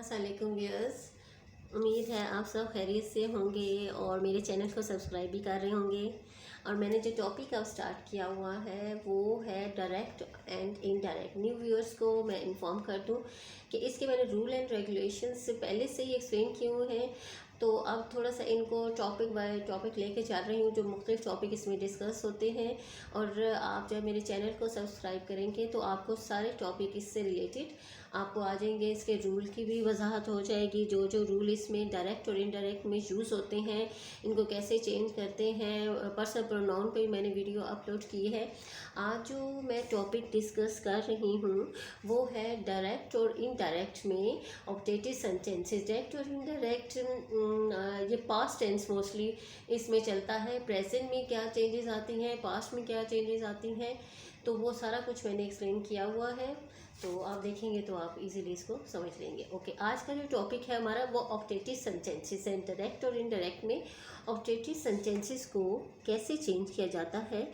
अस्सलामुअलैकुम व्यूअर्स। उम्मीद है आप सब खैरियत से होंगे और मेरे चैनल को सब्सक्राइब भी कर रहे होंगे। और मैंने जो टॉपिक अब स्टार्ट किया हुआ है वो है direct and indirect. New viewers को मैं इन्फॉर्म कर दूं कि इसके मैंने रूल एंड रेगुलेशंस पहले से ही एक्सप्लेन किए हुए हैं, तो अब थोड़ा सा इनको टॉपिक बाय टॉपिक लेके चल रही हूँ, जो मुख्तलिफ टॉपिक इसमें डिस्कस होते हैं। और आप जब मेरे चैनल को सब्सक्राइब करेंगे तो आपको सारे टॉपिक इससे रिलेटेड आपको आ जाएंगे। इसके रूल की भी वजाहत हो जाएगी, जो जो रूल इसमें डायरेक्ट और इनडायरेक्ट में यूज़ होते हैं, इनको कैसे चेंज करते हैं। पर्सनल प्रोनाउन पे मैंने वीडियो अपलोड की है। आज जो मैं टॉपिक डिस्कस कर रही हूँ वो है डायरेक्ट और इनडायरेक्ट में ऑब्जेक्टिव सेंटेंसेस। डायरेक्ट और इनडायरेक्ट ये पास्ट टेंस मोस्टली इसमें चलता है। प्रेजेंट में क्या चेंजेस आती हैं, पास्ट में क्या चेंजेस आती हैं, तो वो सारा कुछ मैंने एक्सप्लेन किया हुआ है। तो आप देखेंगे तो आप इजीली इसको समझ लेंगे। ओके, आज का जो टॉपिक है हमारा वो ऑब्जेक्टिव सेंटेंसेस है। डायरेक्ट और इनडायरेक्ट में ऑब्जेक्टिव सेंटेंसेस को कैसे चेंज किया जाता है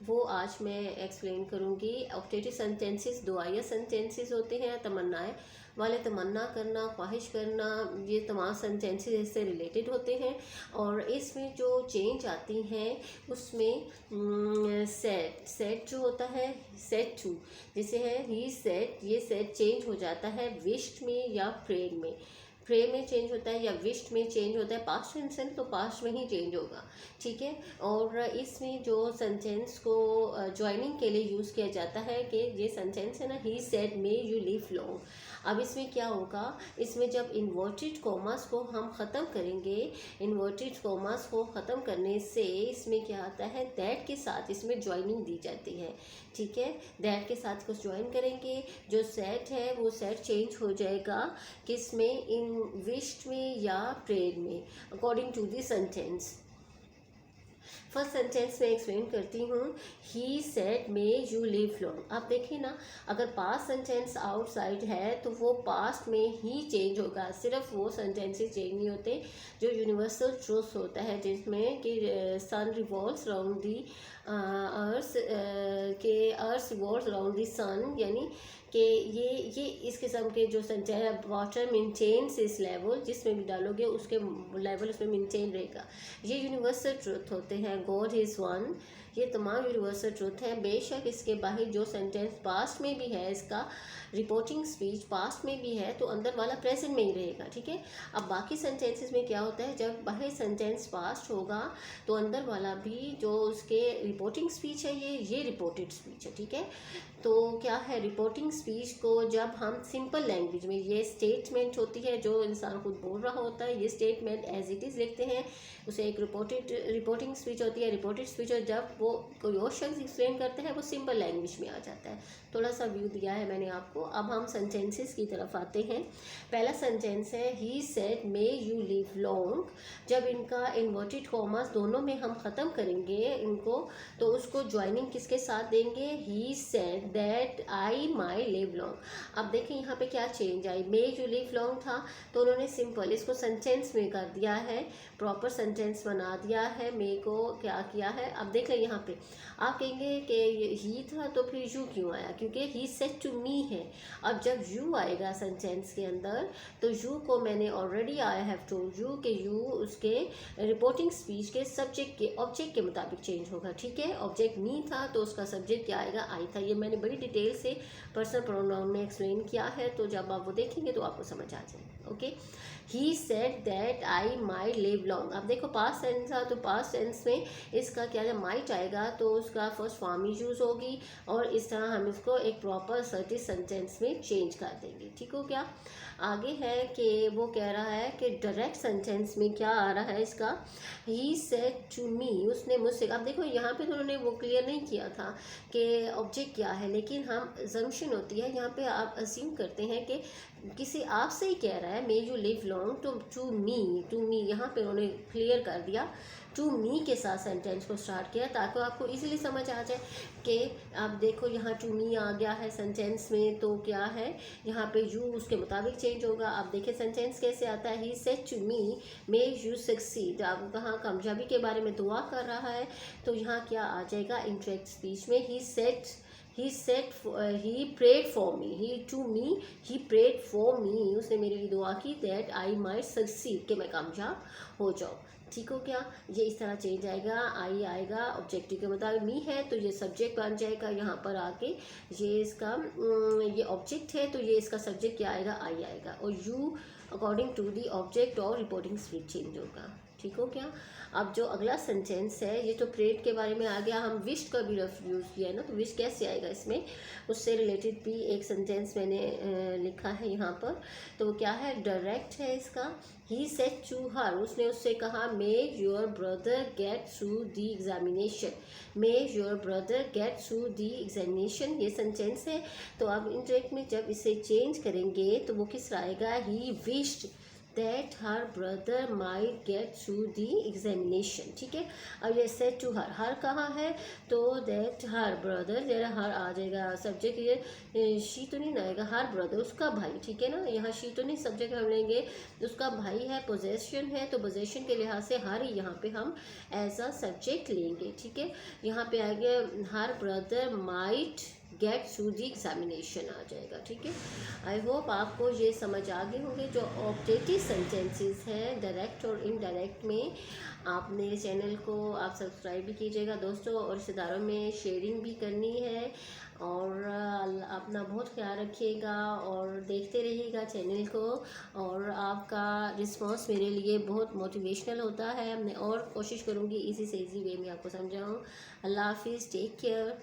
वो आज मैं एक्सप्लेन करूँगी। ऑब्जेक्टिव सेंटेंसेस दुआया सेंटेंसेस होते हैं। तमन्नाएं वाले तमन्ना करना, ख्वाहिश करना, ये तमाम सेंटेंसेस इससे रिलेटेड होते हैं। और इसमें जो चेंज आती हैं उसमें सेट जो होता है, सेट टू जैसे है ही सेट, ये सेट चेंज हो जाता है विश्ड में या प्रेयर में। प्रे में चेंज होता है या विश्ड में चेंज होता है। पास्ट टेंस तो पास्ट में ही चेंज होगा, ठीक है। और इसमें जो सेंटेंस को ज्वाइनिंग के लिए यूज़ किया जाता है कि ये सेंटेंस है ना, ही said may you live long. अब इसमें क्या होगा, इसमें जब इन्वर्टेड कॉमास को हम ख़त्म करेंगे, इन्वर्टेड कॉमास को ख़त्म करने से इसमें क्या आता है, दैट के साथ इसमें ज्वाइनिंग दी जाती है, ठीक है। दैट के साथ कुछ ज्वाइन करेंगे, जो सेट है वो सेट चेंज हो जाएगा किस में, इन विश्ड में या प्रेयर में, according to the sentence. First sentence में एक्सप्लेन करती हूँ, he said may you live long. आप देखिए ना, अगर पास्ट सेंटेंस आउटसाइड है तो वो पास्ट में ही चेंज होगा। सिर्फ वो सेंटेंसेस चेंज नहीं होते जो यूनिवर्सल ट्रूथ होता है, जिसमें कि सन रिवॉल्व्स अराउंड दी अर्थ, के अर्थ रिवॉल्व्स अराउंड दी सन, यानी कि ये इस किस्म के जो सेंटेंस, वाटर मेंटेन्स इस लेवल, जिसमें भी डालोगे उसके लेवल उसमें मेंटेन रहेगा। ये यूनिवर्सल ट्रूथ होते हैं। गॉड इज़ वन, ये तमाम यूनिवर्सल ट्रूथ है। बेशक इसके बाहर जो सेंटेंस पास्ट में भी है, इसका रिपोर्टिंग स्पीच पास्ट में भी है, तो अंदर वाला प्रेजेंट में ही रहेगा, ठीक है। अब बाकी सेंटेंसेस में क्या होता है, जब बाहर सेंटेंस पास्ट होगा तो अंदर वाला भी जो उसके रिपोर्टिंग स्पीच है ये रिपोर्टेड स्पीच है, ठीक है। तो क्या है, रिपोर्टिंग स्पीच को जब हम सिंपल लैंग्वेज में, ये स्टेटमेंट होती है जो इंसान खुद बोल रहा होता है, ये स्टेटमेंट एज इट इज़ लिखते हैं, उसे एक रिपोर्टिंग स्पीच होती है। रिपोर्टेड स्पीच और जब वो कोई और शख्स एक्सप्लेन करते हैं वो सिंपल लैंग्वेज में आ जाता है। थोड़ा सा व्यू दिया है मैंने आपको। अब हम सेंटेंसेस की तरफ आते हैं। पहला सेंटेंस है, he said may you live long. जब इनका इन्वर्टेड कॉमास दोनों में हम ख़त्म करेंगे इनको, तो उसको ज्वाइनिंग किसके साथ देंगे, he said that I my live long. अब देखिए यहाँ पे क्या change I, may you live long था तो उन्होंने सिंपल इसको सेंटेंस में कर दिया है, प्रॉपर सेंटेंस बना दिया है। मे को क्या किया है, अब देख लें यहाँ पे आप कहेंगे कि ही था तो फिर यू क्यों आया, क्योंकि ही सेड टू मी है। अब जब यू आएगा सेंटेंस के अंदर तो यू को मैंने already I have told you कि यू उसके रिपोर्टिंग स्पीच के सब्जेक्ट के ऑब्जेक्ट के मुताबिक चेंज होगा, ठीक है। ऑब्जेक्ट मी था तो उसका सब्जेक्ट क्या आएगा, आई था। ये मैंने बड़ी डिटेल से पर्सनल प्रोनाउन में एक्सप्लेन किया है, तो जब आप वो देखेंगे तो आपको समझ आ जाएगा। Okay, he said that I my live long. अब देखो पास्ट टेंस था तो पास्ट टेंस में इसका क्या है, माइट आएगा तो उसका फर्स्ट फॉर्म ही यूज़ होगी, और इस तरह हम इसको एक प्रॉपर सर्टिस सेंटेंस में चेंज कर देंगे, ठीक हो गया। आगे है कि वो कह रहा है कि डायरेक्ट सेंटेंस में क्या आ रहा है इसका, ही सेड टू मी, उसने मुझसे। अब देखो यहाँ पे तो उन्होंने वो क्लियर नहीं किया था कि ऑब्जेक्ट क्या है, लेकिन हम अजम्पशन होती है यहाँ पे, आप अज्यूम करते हैं कि किसी आपसे ही कह रहा है, मे यू लिव लॉन्ग, तो टू मी यहाँ पे उन्होंने क्लियर कर दिया, टू मी के साथ सेंटेंस को स्टार्ट किया ताकि आपको इजीली समझ आ जाए कि आप देखो यहाँ टू मी आ गया है सेंटेंस में, तो क्या है यहाँ पे यू उसके मुताबिक चेंज होगा। आप देखिए सेंटेंस कैसे आता है, he said to me may you succeed. आप कहाँ कामयाबी के बारे में दुआ कर रहा है, तो यहाँ क्या आ जाएगा, इंटरेक्ट स्पीच में he said he prayed for me, he prayed for me, उसने मेरे लिए दुआ की दैट आई माइट सक्सीड, कि मैं कामयाब हो जाऊँ। ठीक हो क्या? ये इस तरह चेंज आएगा, आई आएगा, ऑब्जेक्टिव के मुताबिक मी है तो ये सब्जेक्ट बन जाएगा यहाँ पर आके, ये इसका ये ऑब्जेक्ट है तो ये इसका सब्जेक्ट क्या आएगा, आई आएगा, और u according to the object और रिपोर्टिंग स्पीड चेंज होगा। ठीक हो क्या? अब जो अगला सेंटेंस है, ये तो प्रेड के बारे में आ गया, हम विश का भी रफ यूज़ किया है ना, तो विश कैसे आएगा इसमें, उससे रिलेटेड भी एक सेंटेंस मैंने लिखा है यहाँ पर। तो वो क्या है, डायरेक्ट है इसका। ही सेड टू हर, उसने उससे कहा, मे your brother get through the examination, may your brother get through the examination, ये सेंटेंस है। तो अब इंटरेक्ट में जब इसे चेंज करेंगे तो वो किस तरह आएगा, he wished that her brother might get through the examination. ठीक है, अब ये सेड टू हर कहाँ है, तो दैट हर ब्रदर, जरा हर आ जाएगा सब्जेक्ट, ये शी तो नहीं आएगा, हर ब्रदर उसका भाई। ठीक है ना, यहाँ शी तो नहीं सब्जेक्ट हम लेंगे, उसका भाई है, पोजेशन है, तो पोजेशन के लिहाज से हर यहाँ पे हम एज अ सब्जेक्ट लेंगे। ठीक है, यहाँ पे आ गया her brother might get through the examination आ जाएगा। ठीक है, आई होप आपको ये समझ आ गए होंगे जो ऑब्जेक्टिव सेंटेंसेस हैं डायरेक्ट और इनडायरेक्ट में। आप मेरे चैनल को आप सब्सक्राइब भी कीजिएगा दोस्तों, और रिश्तेदारों में शेयरिंग भी करनी है, और अपना बहुत ख्याल रखिएगा और देखते रहिएगा चैनल को, और आपका रिस्पांस मेरे लिए बहुत मोटिवेशनल होता है। मैं और कोशिश करूँगी इसी से इजी वे में आपको समझाऊँ। अल्लाह हाफिज़, टेक केयर।